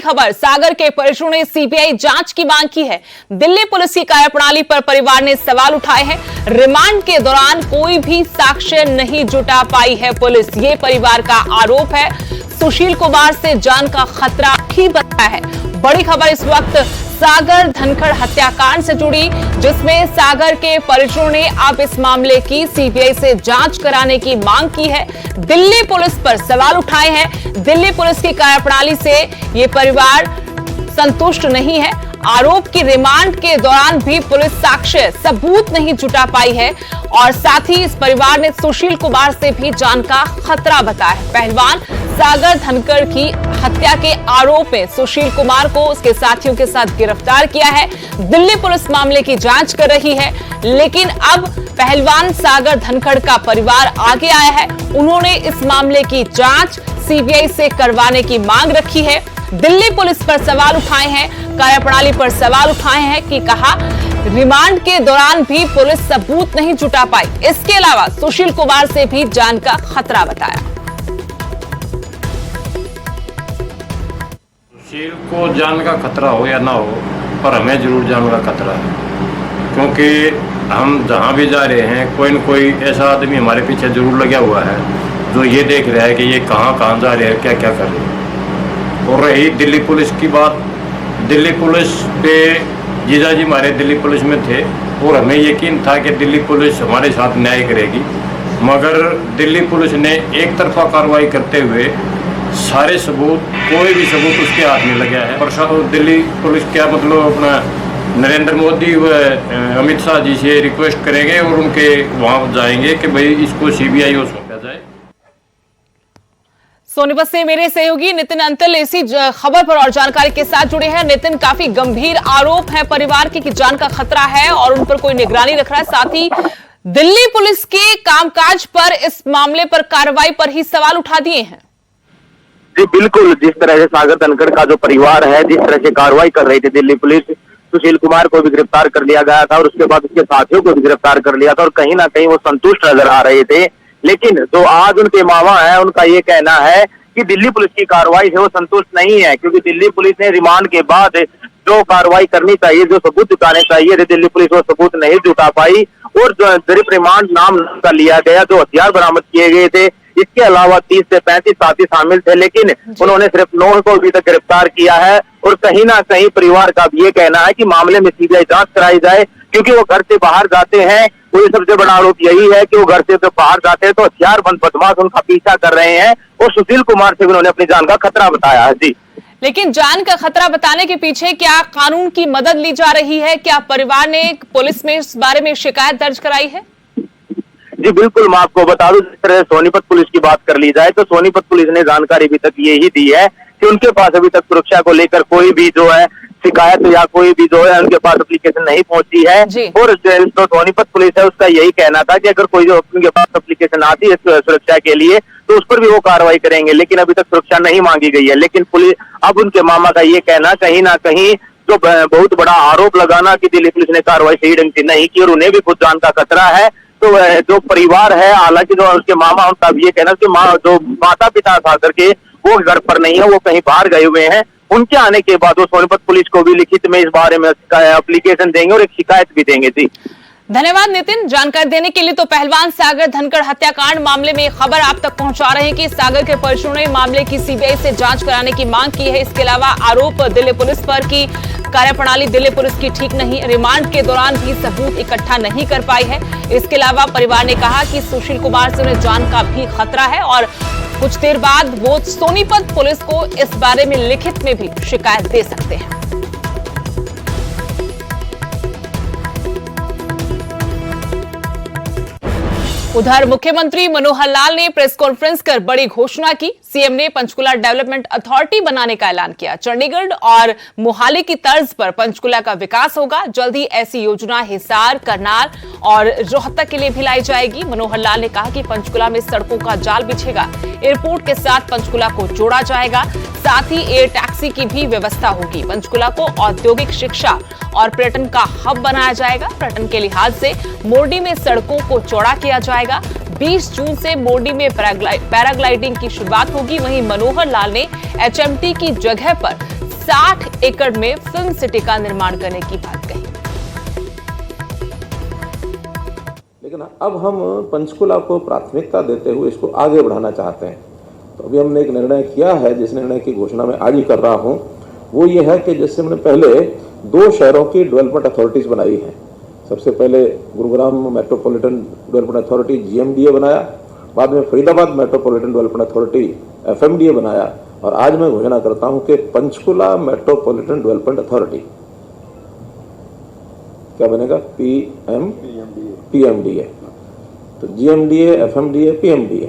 खबर, सागर के परिजनों ने सीबीआई जांच की मांग की है। दिल्ली पुलिस की कार्यप्रणाली पर परिवार ने सवाल उठाए हैं। रिमांड के दौरान कोई भी साक्ष्य नहीं जुटा पाई है पुलिस, ये परिवार का आरोप है। सुशील कुमार से जान का खतरा ही बना है। बड़ी खबर इस वक्त सागर धनखड़ हत्याकांड से जुड़ी, जिसमें सागर के परिजनों ने अब इस मामले की सीबीआई से जांच कराने की मांग की है। दिल्ली पुलिस पर सवाल उठाए हैं। दिल्ली पुलिस की कार्यप्रणाली से ये परिवार संतुष्ट नहीं है। आरोप की रिमांड के दौरान भी पुलिस साक्ष्य सबूत नहीं जुटा पाई है और साथ ही इस परिवार ने सुशील कुमार से भी जान का खतरा बताया है। पहलवान सागर धनखड़ की हत्या के आरोप में सुशील कुमार को उसके साथियों के साथ गिरफ्तार किया है। दिल्ली पुलिस मामले की जांच कर रही है, लेकिन अब पहलवान सागर धनखड़ का परिवार आगे आया है। उन्होंने इस मामले की जांच सीबीआई से करवाने की मांग रखी है। दिल्ली पुलिस पर सवाल उठाए हैं, कार्यप्रणाली पर सवाल उठाए हैं कि कहा रिमांड के दौरान भी पुलिस सबूत नहीं जुटा पाई। इसके अलावा सुशील कुमार से भी जान का खतरा बताया। सुशील को जान का खतरा हो या ना हो, पर हमें जरूर जान का खतरा है, क्योंकि हम जहां भी जा रहे हैं कोई न कोई ऐसा आदमी हमारे पीछे जरूर लगा हुआ है जो ये देख रहा है कि ये कहां कहां जा रहे हैं, क्या क्या कर रहे हैं। और रही दिल्ली पुलिस की बात, दिल्ली पुलिस पे जीजाजी हमारे दिल्ली पुलिस में थे और हमें यकीन था कि दिल्ली पुलिस हमारे साथ न्याय करेगी, मगर दिल्ली पुलिस ने एक तरफा कार्रवाई करते हुए सारे सबूत, कोई भी सबूत उसके हाथ में लगा है। और दिल्ली पुलिस क्या मतलब अपना नरेंद्र मोदी व अमित शाह जी से रिक्वेस्ट करेंगे और उनके वहाँ जाएंगे कि भाई इसको सीबीआई को सौंपा जाए। सोनीपत से मेरे सहयोगी नितिन अंतल इसी खबर पर और जानकारी के साथ जुड़े हैं। नितिन, काफी गंभीर आरोप है परिवार की कि जान का खतरा है और उन पर कोई निगरानी रख रहा है। साथ ही दिल्ली पुलिस के कामकाज पर, इस मामले पर कार्रवाई पर ही सवाल उठा दिए हैं। जी बिल्कुल, जिस तरह से सागर धनखड़ का जो परिवार है, जिस तरह से कार्रवाई कर रही थी दिल्ली पुलिस, सुशील कुमार को भी गिरफ्तार कर लिया गया था और उसके बाद उसके साथियों को भी गिरफ्तार कर लिया था और कहीं ना कहीं वो संतुष्ट नजर आ रहे थे। लेकिन जो आज उनके मामा है, उनका ये कहना है कि दिल्ली पुलिस की कार्रवाई से वो संतुष्ट नहीं है, क्योंकि दिल्ली पुलिस ने रिमांड के बाद जो कार्रवाई करनी चाहिए, जो सबूत जुटाने चाहिए थे, दिल्ली पुलिस वो सबूत नहीं जुटा पाई और सिर्फ रिमांड नाम का लिया गया। जो हथियार बरामद किए गए थे, इसके अलावा 30 से 35 साथी शामिल थे, लेकिन उन्होंने सिर्फ 9 को अभी तक गिरफ्तार किया है। और कहीं ना कहीं परिवार का भी ये कहना है कि मामले में सीबीआई जांच कराई जाए, क्योंकि वो घर से बाहर जाते हैं। कोई सबसे बड़ा आरोप यही है कि वो घर से बाहर जाते हैं तो हथियारबंद बदमाश उनका पीछा कर रहे हैं और सुशील कुमार से भी उन्होंने अपनी जान का खतरा बताया है। जी, लेकिन जान का खतरा बताने के पीछे क्या कानून की मदद ली जा रही है? क्या परिवार ने पुलिस में इस बारे में शिकायत दर्ज कराई है? जी बिल्कुल, मैं आपको बता दूं, जिस तरह सोनीपत पुलिस की बात कर ली जाए तो सोनीपत पुलिस ने जानकारी अभी तक ये ही दी है कि उनके पास अभी तक सुरक्षा को लेकर कोई भी जो है शिकायत या कोई भी जो है उनके पास एप्लीकेशन नहीं पहुंची है। और जो सोनीपत पुलिस है उसका यही कहना था कि अगर कोई जो उनके पास एप्लीकेशन आती है सुरक्षा के लिए तो उस पर भी वो कार्रवाई करेंगे, लेकिन अभी तक सुरक्षा नहीं मांगी गई है। लेकिन पुलिस, अब उनके मामा का ये कहना कहीं ना कहीं जो बहुत बड़ा आरोप लगाना कि दिल्ली पुलिस ने कार्रवाई सही ढंग से नहीं की और उन्हें भी खुद जान का खतरा है। तो जो परिवार है, हालांकि जो उसके मामा, उनका भी ये कहना कि जो माता पिता सागर के वो घर पर नहीं है, वो कहीं बाहर गए हुए हैं। उनके आने के बाद वो सोनीपत पुलिस को भी लिखित में इस बारे में एप्लीकेशन देंगे और एक शिकायत भी देंगे। जी धन्यवाद नितिन, जानकारी देने के लिए। तो पहलवान सागर धनखड़ हत्याकांड मामले में खबर आप तक पहुंचा रहे हैं कि सागर के परिजनों ने मामले की सीबीआई से जांच कराने की मांग की है। इसके अलावा आरोप दिल्ली पुलिस पर की कार्यप्रणाली दिल्ली पुलिस की ठीक नहीं, रिमांड के दौरान भी सबूत इकट्ठा नहीं कर पाई है। इसके अलावा परिवार ने कहा कि सुशील कुमार से उन्हें जान का भी खतरा है और कुछ देर बाद वो सोनीपत पुलिस को इस बारे में लिखित में भी शिकायत दे सकते हैं। उधर मुख्यमंत्री मनोहर लाल ने प्रेस कॉन्फ्रेंस कर बड़ी घोषणा की। सीएम ने पंचकुला डेवलपमेंट अथॉरिटी बनाने का ऐलान किया। चंडीगढ़ और मोहाली की तर्ज पर पंचकुला का विकास होगा। जल्द ही ऐसी योजना हिसार, करनाल और रोहतक के लिए भी लाई जाएगी। मनोहर लाल ने कहा कि पंचकुला में सड़कों का जाल बिछेगा। एयरपोर्ट के साथ पंचकुला को जोड़ा जाएगा। साथ ही एयर टैक्सी की भी व्यवस्था होगी। पंचकुला को औद्योगिक, शिक्षा और पर्यटन का हब बनाया जाएगा। पर्यटन के लिहाज से मोरडी में सड़कों को चौड़ा किया जाएगा। 20 जून से मोरडी में पैराग्लाइडिंग की शुरुआत होगी। वहीं मनोहर लाल ने एचएमटी की जगह पर 60 एकड़ में फिल्म सिटी का निर्माण करने की बात कही। लेकिन अब हम पंचकुला को प्राथमिकता देते हुए इसको आगे बढ़ाना चाहते हैं। तो अभी हमने एक निर्णय किया है, जिस निर्णय की घोषणा मैं आज ही कर रहा हूं, वो ये है कि जैसे हमने पहले 2 शहरों की डेवलपमेंट अथॉरिटीज बनाई हैं। सबसे पहले Gurugram metropolitan development authority GMDA बनाया, बाद में Faridabad metropolitan development authority FMDA बनाया, और आज मैं घोषणा करता हूं कि पंचकुला मेट्रोपॉलिटन डेवलपमेंट अथॉरिटी क्या बनेगा? PMDA। तो GMDA, FMDA, PMDA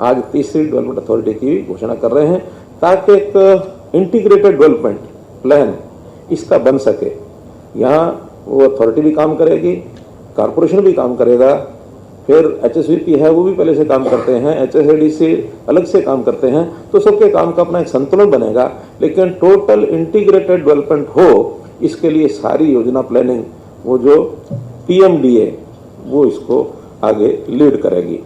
आज तीसरी डेवलपमेंट अथॉरिटी की घोषणा कर रहे हैं, ताकि एक इंटीग्रेटेड डेवलपमेंट प्लान इसका बन सके। यहाँ वो अथॉरिटी भी काम करेगी, कारपोरेशन भी काम करेगा, फिर HSVP है वो भी पहले से काम करते हैं, HSAD से अलग से काम करते हैं, तो सबके काम का अपना एक संतुलन बनेगा। लेकिन टोटल इंटीग्रेटेड डेवलपमेंट हो, इसके लिए सारी योजना प्लानिंग वो जो PMDA वो इसको आगे लीड करेगी।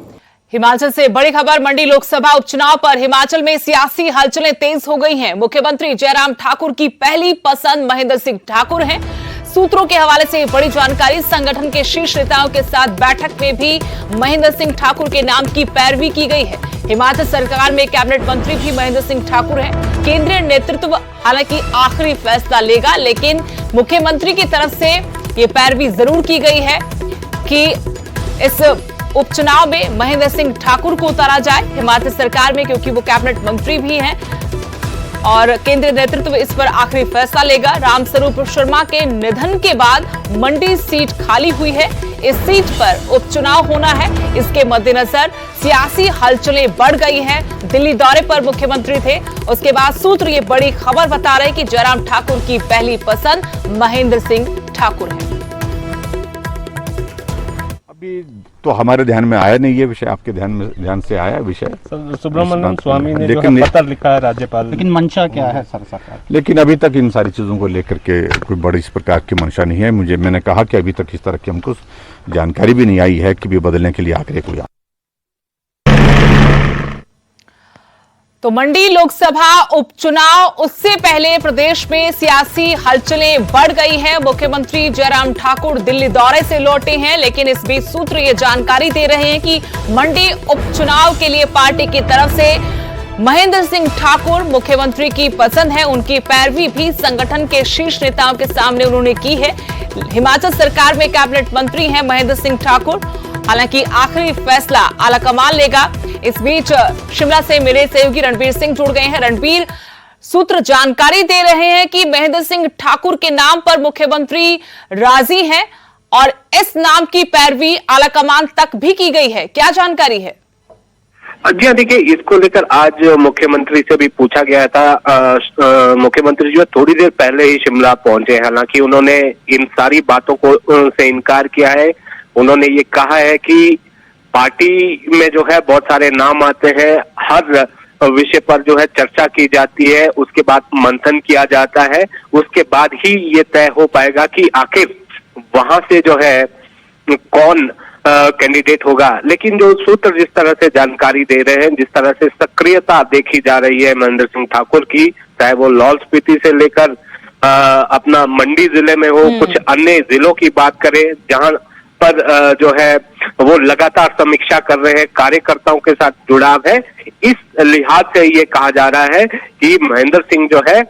हिमाचल से बड़ी खबर, मंडी लोकसभा उपचुनाव पर हिमाचल में सियासी हलचलें तेज हो गई हैं। मुख्यमंत्री जयराम ठाकुर की पहली पसंद महेंद्र सिंह ठाकुर हैं। सूत्रों के हवाले से बड़ी जानकारी, संगठन के शीर्ष नेताओं के साथ बैठक में भी महेंद्र सिंह ठाकुर के नाम की पैरवी की गई है। हिमाचल सरकार में कैबिनेट मंत्री भी महेंद्र सिंह ठाकुर हैं। केंद्रीय नेतृत्व हालांकि आखिरी फैसला लेगा, लेकिन मुख्यमंत्री की तरफ से ये पैरवी जरूर की गई है कि इस उपचुनाव में महेंद्र सिंह ठाकुर को उतारा जाए हिमाचल सरकार में, क्योंकि वो कैबिनेट मंत्री भी हैं और केंद्रीय नेतृत्व इस पर आखिरी फैसला लेगा। रामस्वरूप शर्मा के निधन के बाद मंडी सीट खाली हुई है, इस सीट पर उपचुनाव होना है। इसके मद्देनजर सियासी हलचलें बढ़ गई हैं। दिल्ली दौरे पर मुख्यमंत्री थे, उसके बाद सूत्र ये बड़ी खबर बता रहे कि जयराम ठाकुर की पहली पसंद महेंद्र सिंह ठाकुर है। अभी तो हमारे ध्यान में आया नहीं ये विषय, आपके ध्यान से आया विषय? सुब्रमण्यम स्वामी ने जो है पत्र लिखा है राज्यपाल, लेकिन मंशा क्या है सर सरकार? लेकिन अभी तक इन सारी चीजों को लेकर के कोई बड़ी इस प्रकार की मंशा नहीं है। मैंने कहा कि अभी तक इस तरह की हमको जानकारी भी नहीं आई है कि भी बदलने के लिए आखिर कोई। तो मंडी लोकसभा उपचुनाव, उससे पहले प्रदेश में सियासी हलचलें बढ़ गई हैं। मुख्यमंत्री जयराम ठाकुर दिल्ली दौरे से लौटे हैं, लेकिन इस बीच सूत्र ये जानकारी दे रहे हैं कि मंडी उपचुनाव के लिए पार्टी की तरफ से महेंद्र सिंह ठाकुर मुख्यमंत्री की पसंद है। उनकी पैरवी भी संगठन के शीर्ष नेताओं के सामने उन्होंने की है। हिमाचल सरकार में कैबिनेट मंत्री हैं महेंद्र सिंह ठाकुर, हालांकि आखिरी फैसला आलाकमान लेगा। इस बीच शिमला से मेरे सहयोगी रणबीर सिंह जुड़ गए हैं। रणबीर, सूत्र जानकारी दे रहे हैं कि महेंद्र सिंह ठाकुर के नाम पर मुख्यमंत्री राजी हैं और इस नाम की पैरवी आलाकमान तक भी की गई है, क्या जानकारी है? जी हाँ, देखिए इसको लेकर आज मुख्यमंत्री से भी पूछा गया था। मुख्यमंत्री जो है थोड़ी देर पहले ही शिमला पहुंचे, हालांकि उन्होंने इन सारी बातों को से इनकार किया है। उन्होंने ये कहा है कि पार्टी में जो है बहुत सारे नाम आते हैं, हर विषय पर जो है चर्चा की जाती है, उसके बाद मंथन किया जाता है, उसके बाद ही ये तय हो पाएगा कि आखिर वहां से जो है कौन कैंडिडेट होगा। लेकिन जो सूत्र जिस तरह से जानकारी दे रहे हैं, जिस तरह से सक्रियता देखी जा रही है महेंद्र सिंह ठाकुर की, चाहे वो लाहौल स्पीति से लेकर अपना मंडी जिले में हो, कुछ अन्य जिलों की बात करें जहां पर जो है वो लगातार समीक्षा कर रहे हैं, कार्यकर्ताओं के साथ जुड़ाव है। इस लिहाज से ये कहा जा रहा है कि महेंद्र सिंह जो है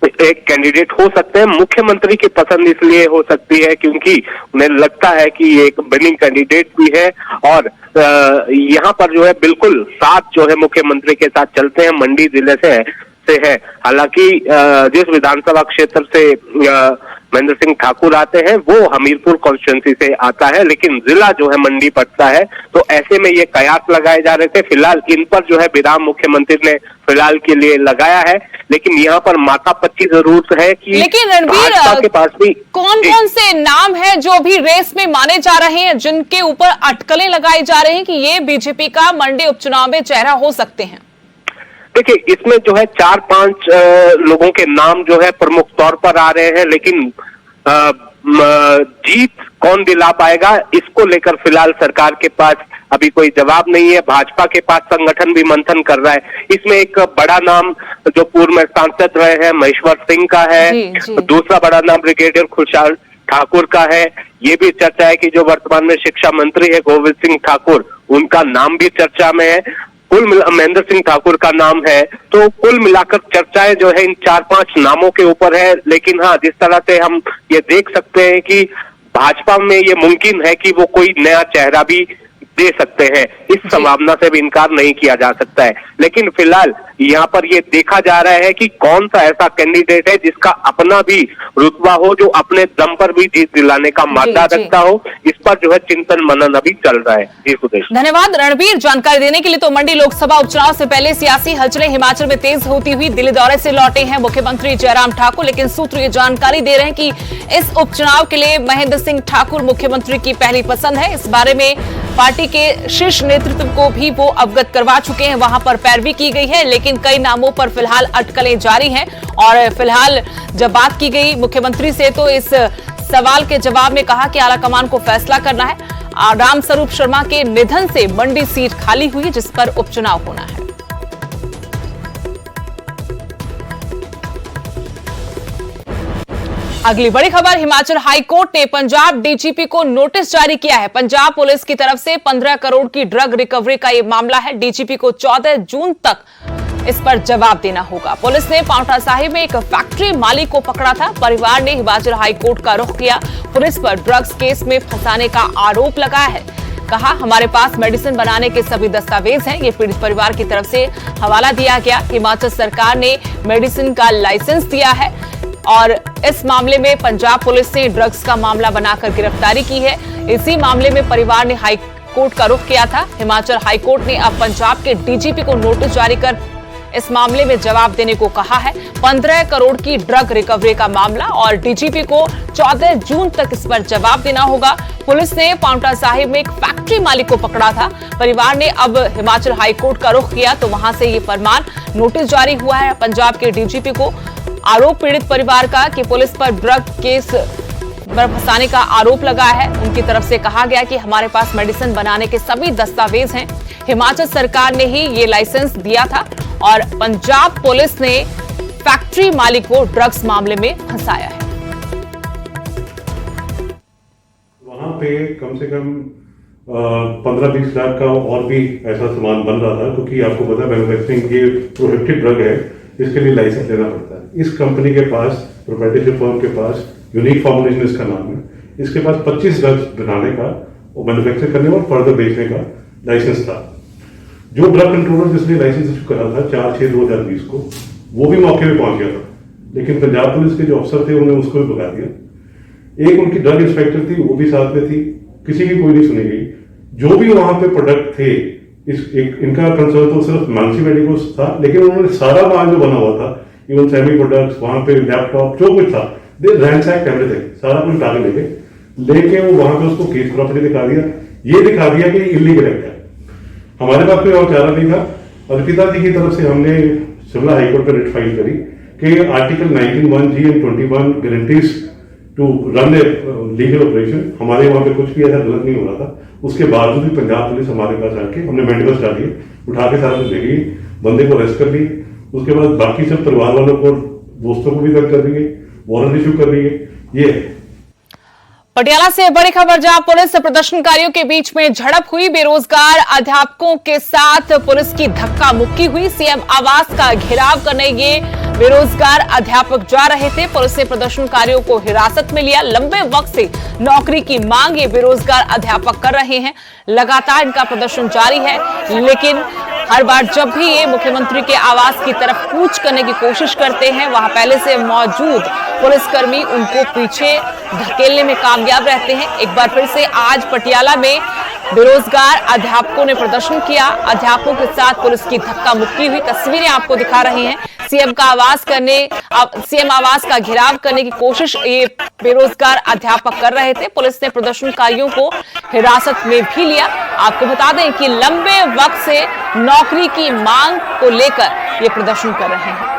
एक कैंडिडेट हो सकते हैं। मुख्यमंत्री की पसंद इसलिए हो सकती है क्योंकि उन्हें लगता है कि ये एक विनिंग कैंडिडेट भी है और यहाँ पर जो है बिल्कुल साथ जो है मुख्यमंत्री के साथ चलते हैं, मंडी जिले से है। हालांकि जिस विधानसभा क्षेत्र से महेंद्र सिंह ठाकुर आते हैं वो हमीरपुर कॉन्स्टिट्यूंसी से आता है, लेकिन जिला जो है मंडी पड़ता है। तो ऐसे में ये कयास लगाए जा रहे थे। फिलहाल इन पर जो है विराम मुख्यमंत्री ने फिलहाल के लिए लगाया है, लेकिन यहाँ पर माथा पच्ची जरूर है कि लेकिन रणबीर के पास भी कौन कौन से नाम है जो भी रेस में माने जा रहे हैं, जिनके ऊपर अटकलें लगाई जा रही हैं कि ये बीजेपी का मंडी उपचुनाव में चेहरा हो सकते हैं? देखिए इसमें जो है 4-5 लोगों के नाम जो है प्रमुख तौर पर आ रहे हैं, लेकिन जीत कौन दिला पाएगा, इसको लेकर फिलहाल सरकार के पास अभी कोई जवाब नहीं है। भाजपा के पास संगठन भी मंथन कर रहा है। इसमें एक बड़ा नाम जो पूर्व में सांसद रहे हैं महेश्वर सिंह का है, दूसरा बड़ा नाम ब्रिगेडियर खुशहाल ठाकुर का है। ये भी चर्चा है कि जो वर्तमान में शिक्षा मंत्री है गोविंद सिंह ठाकुर, उनका नाम भी चर्चा में है। महेंद्र सिंह ठाकुर का नाम है। तो कुल मिलाकर चर्चाएं जो है इन 4-5 नामों के ऊपर है। लेकिन हाँ, जिस तरह से हम ये देख सकते हैं कि भाजपा में ये मुमकिन है कि वो कोई नया चेहरा भी दे सकते हैं, इस संभावना से भी इनकार नहीं किया जा सकता है। लेकिन फिलहाल यहाँ पर ये देखा जा रहा है कि कौन सा ऐसा कैंडिडेट है जिसका अपना भी रुतबा हो, जो अपने दम पर भी जीत दिलाने का मादा रखता हो। इस पर जो है चिंतन मनन अभी चल रहा है। जी सुदेश। धन्यवाद रणवीर जानकारी देने के लिए। तो मंडी लोकसभा उपचुनाव से पहले सियासी हलचलें हिमाचल में तेज होती हुई दिल्ली दौरे से लौटे हैं मुख्यमंत्री जयराम ठाकुर, लेकिन सूत्र ये जानकारी दे रहे हैं कि इस उपचुनाव के लिए महेंद्र सिंह ठाकुर मुख्यमंत्री की पहली पसंद है। इस बारे में पार्टी के शीर्ष नेतृत्व को भी वो अवगत करवा चुके हैं, वहां पर पैरवी की गई है। लेकिन कई नामों पर फिलहाल अटकलें जारी हैं और फिलहाल जब बात की गई मुख्यमंत्री से तो इस सवाल के जवाब में कहा कि आलाकमान को फैसला करना है। रामस्वरूप शर्मा के निधन से मंडी सीट खाली हुई जिस पर उपचुनाव होना है। अगली बड़ी खबर, हिमाचल हाईकोर्ट ने पंजाब डीजीपी को नोटिस जारी किया है। पंजाब पुलिस की तरफ से 15 करोड़ की ड्रग रिकवरी का यह मामला है। डीजीपी को 14 जून तक इस पर जवाब देना होगा। पुलिस ने पांवटा साहिब में एक फैक्ट्री मालिक को पकड़ा था। परिवार ने हिमाचल हाईकोर्ट का रुख किया। पुलिस पर ड्रग्स केस में फंसाने का आरोप लगाया है। कहा, हमारे पास मेडिसिन बनाने के सभी दस्तावेज हैं। ये पीड़ित परिवार की तरफ से हवाला दिया गया। हिमाचल सरकार ने मेडिसिन का लाइसेंस दिया है और इस मामले में पंजाब पुलिस ने ड्रग्स का मामला बनाकर गिरफ्तारी की है। इसी मामले में परिवार ने हाईकोर्ट का रुख किया था। हिमाचल हाईकोर्ट ने अब पंजाब के डीजीपी को नोटिस जारी कर इस मामले में जवाब देने को कहा है। 15 करोड़ की ड्रग रिकवरी का मामला और डीजीपी को 14 जून तक इस पर जवाब देना होगा। पुलिस ने पांवटा साहिब में एक फैक्ट्री मालिक को पकड़ा था। परिवार ने अब हिमाचल हाईकोर्ट का रुख किया तो वहां से ये फरमान नोटिस जारी हुआ है पंजाब के डीजीपी को। आरोप पीड़ित परिवार का कि पुलिस पर ड्रग केस पर फंसाने का आरोप लगा है। उनकी तरफ से कहा गया कि हमारे पास मेडिसिन बनाने के सभी दस्तावेज हैं। हिमाचल सरकार ने ही ये लाइसेंस दिया था और पंजाब पुलिस ने फैक्ट्री मालिक को ड्रग्स मामले में फंसाया है। वहां पे कम से कम 15-20 लाख का और भी ऐसा सामान बन रहा था, क्योंकि आपको पता है मैन्युफैक्चरिंग ये प्रोहिबिटेड ड्रग है, इसके लिए लाइसेंस लेना पड़ता है। इस कंपनी के पास, प्रोप्राइटरशिप फर्म के पास, यूनिक फॉर्मुलेशन इसका नाम है, इसके पास 25 ड्रग्स बनाने का और मैन्युफैक्चर करने और फर्दर बेचने का लाइसेंस था। जो ड्रग कंट्रोलर जिसने लाइसेंस इशू करा था 4/6/2020 को, वो भी मौके पे पहुंच गया था, लेकिन पंजाब पुलिस के जो अफसर थे उन्होंने उसको भी भगा दिया। एक उनकी ड्रग इंस्पेक्टर थी, वो भी साथ में थी, किसी की कोई नहीं सुनी गई। जो भी वहां पे प्रोडक्ट थे, इनका कंसर्न तो सिर्फ मानसी मेडिकोस था, लेकिन उन्होंने सारा माल जो बना हुआ था, इवन सेमी प्रोडक्ट्स, वहां पे लैपटॉप जो कुछ था, दे रैंसैक्ड एवरीथिंग, सारा कुछ उठा के लेके वो वहां पे उसको केस प्रॉपर्टी दिखा दिया। ये दिखा दिया कि इलीगल है। हमारे पास कोई और चारा नहीं था। अर्पिता जी की तरफ से हमने शिमला हाईकोर्ट पर रिट फाइल करी कि article 19(1)(g) and 21 guarantees to run a legal operation. हमारे वहां पे कुछ भी ऐसा गलत नहीं हो रहा था। उसके बावजूद भी पंजाब पुलिस हमारे पास आके हमने मेडिकल्स डाली, उठा के सारा कुछ ले गई, बंदे को अरेस्ट कर ली। उसके बाद बाकी सब परिवार वालों को, दोस्तों को भी दर्ज कर दी, वारंट इशू कर दी है। ये पटियाला से बड़ी खबर, जहां पुलिस प्रदर्शनकारियों के बीच में झड़प हुई। बेरोजगार अध्यापकों के साथ पुलिस की धक्का मुक्की हुई। सीएम आवास का घेराव करने ये बेरोजगार अध्यापक जा रहे थे। पुलिस ने प्रदर्शनकारियों को हिरासत में लिया। लंबे वक्त से नौकरी की मांग ये बेरोजगार अध्यापक कर रहे हैं। लगातार इनका प्रदर्शन जारी है, लेकिन हर बार जब भी ये मुख्यमंत्री के आवास की तरफ कूच करने की कोशिश करते हैं, वहां पहले से मौजूद पुलिसकर्मी उनको पीछे धकेलने में कामयाब रहते हैं। एक बार फिर से आज पटियाला में बेरोजगार अध्यापकों ने प्रदर्शन किया। अध्यापकों के साथ पुलिस की धक्का मुक्की हुई। तस्वीरें आपको दिखा रहे हैं। सीएम आवास का घेराव करने की कोशिश ये बेरोजगार अध्यापक कर रहे थे। पुलिस ने प्रदर्शनकारियों को हिरासत में भी लिया। आपको बता दें कि लंबे वक्त से नौकरी की मांग को लेकर ये प्रदर्शन कर रहे हैं।